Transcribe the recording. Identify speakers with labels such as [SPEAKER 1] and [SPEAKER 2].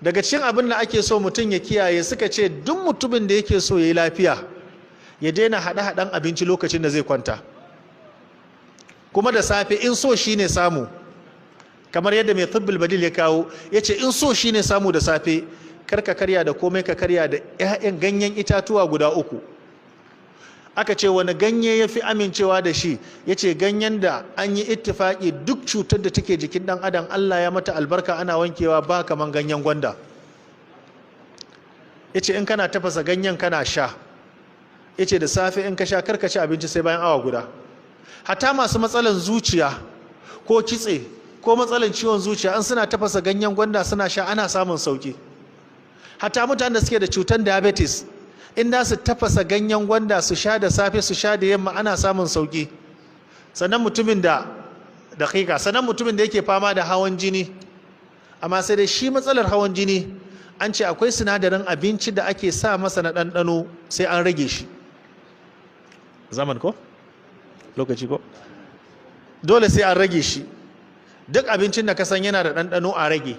[SPEAKER 1] daga cikin abin da ake so mutum ya kiyaye suka ce duk mutumin da yake so ya yi lafiya ya daina haɗe-haɗen abinci lokacin da zai kwanta, kuma da safe in so shi ne samu, kamar yadda mai tibbul badil ya kawo ya ce in so shi ne samu da safe kar ka karya da komai, ka karya da 'ya'yan ganyen itatuwa guda 3. aka ce wani ganye ya fi amincewa da shi, ya ce ganyen da an yi ittifaki duk cutar da take jikin dan adam Allah ya mata albarka ana wankewa ba kaman ganyen gwanda. ya ce in kana tafasa ganyen kana sha, ya ce da safe in ka sha karka ci abinci sai bayan awa guda. hata masu matsalan zuciya ko kitse ko matsalan ciwon zuciya an suna tafasa ganyen gwanda suna sha ana samun sauki. hata mutanen da suke da cutar diabetes in da su tafasa ganyen gwanda su sha da safe su sha da yamma ana samun sauki. sannan mutumin da yake fama da hawan jini, amma sai dai shi matsalar hawan jini an ce akwai sinadarin abinci da ake sa masa na ɗanɗano sai an rage shi. zaman ko? lokaci ko? dole sai an rage shi. duk abincin da ka san yana da ɗanɗano a rage.